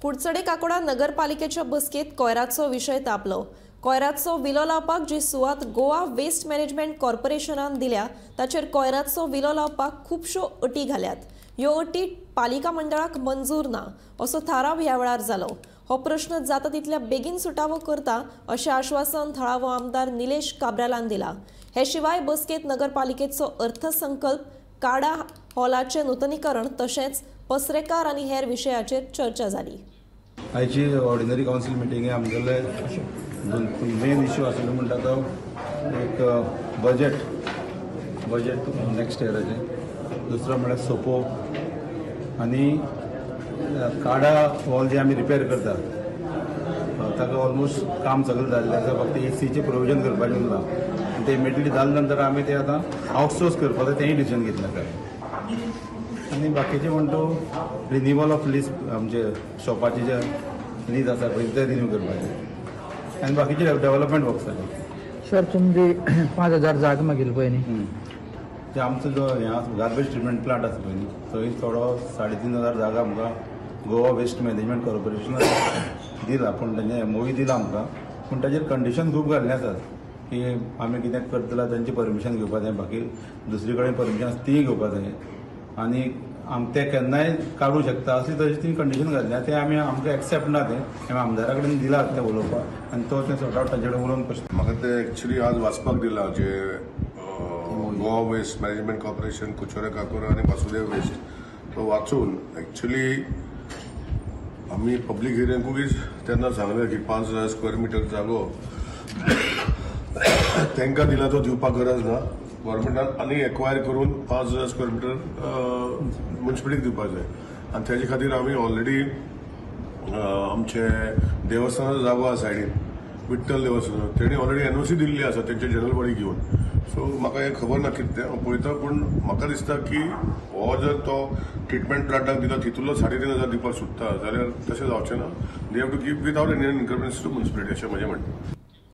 कुडचडे काकोडा नगरपालिकेच्या बसकेत कोयराचो विषय तापलो। कोयराचो विलो लावपाक जी सुवात गोवा वेस्ट मॅनेजमेंट कॉर्पोरेशनान दिल्या ताचेर कोयराचो विलो लावपाक खूबश्यो अटी घाल्यात। ह्यो अटी पालिका मंडळाक मंजूर ना असो थाराव ह्या वेळार जालो। हो प्रश्न जाता तितल्या बेगीन सुटावो करता अशें आश्वासन थळावो आमदार निलेश काब्रालान दिला। हे शिवाय बसकेत नगरपालिकेचो अर्थसंकल्प, काडा हॉलाचे नूतनीकरण तशेंच पसरेकार आनी हेर विशयाचेर चर्चा जाली। आयची ऑर्डिनरी काउन्सिल मिटिंगे आमगेले मेन इश्यू आसलो म्हणटा तो एक बजेट नेक्स्ट इयराचे, दुसरो म्हळ्यार सोपो आनी काडा हॉल जे आमी रिपेर करता ताका ऑलमोस्ट काम सगळें जाल्लें आसा, फक्त एसीचे प्रोविजन करपाचें उरलां। ते इमिडिएटली जाले नंतर आमी ते आतां आउटसोर्स करपाचें तेंय डिसिजन घेतलें आसा। आनी बाकीचे म्हणटा रिन्यूवल ऑफ लीज, आमचे शॉपाचे जे लीज आसा पळय ते रिन्यू करपाचे आनी बाकीचे डेव्हलपमेंट वर्क्स जाले। सर तुमची 5000 जागा मागील पळय न्ही, ते आमचो जो हें आसा गार्बेज ट्रिटमेंट प्लांट आसा पळय न्ही, थंय थोडो 3500 जागा आमकां गोवा वेस्ट मॅनेजमेंट कॉर्पोरेशनान दिला, पूण तेंचे MOU दिला आमकां, पूण ताचेर कंडिशन खूब घाल्ले आसात की आमी कितें करतला तेंची परमिशन घेवपा जाय, बाकी दुसरे कडेन परमिशन आसा तीय घेवपा जाय आनी ते केन्नाय काडूं शकता असली तशी ती कंडिशन घातल्या। ते आमी आमकां एक्सेप्ट ना, ते आमी आमदारा कडेन दिला ते उलोवपाक आनी तो ते सॉर्ट आउट तांचे कडेन उलोवन पळय। म्हाका ते एक्चुअली आज वाचपाक दिला जे Goa waste management corporation, Kudchade Kakoda आनी वासुदेव वेस्ट, तो वाचून एक्चुअली आमी पब्लीक एरियांकूय तेन्ना सांगलें की 5000 स्क्वेअर मिटर जागो तांकां दिला तो दिवपाक गरज ना, गव्हर्मेंटान आनी एक्वायर करून 5000 स्क्वेअर मिटर म्युनिसिपालिटीक दिवपाक जाय। आनी तेजे खातीर आमी ऑलरेडी आमचे देवस्थानाचो जागो आसा सायडीन, विठ्ठल देवस्थान, तेणी ऑलरेडी NOC दिल्ली आसा तेंचे जनरल बॉडी घेवन। सो म्हाका हें खबर ना कितें तें पळयता, पूण म्हाका दिसता की हो जर तो ट्रिटमेंट प्लांटाक दिता तितूलो 3500 दिवपाक सुट्टा जाल्यार तशें जावचें ना। They have to give without any inconvenience to municipality अशें म्हजें म्हणणें।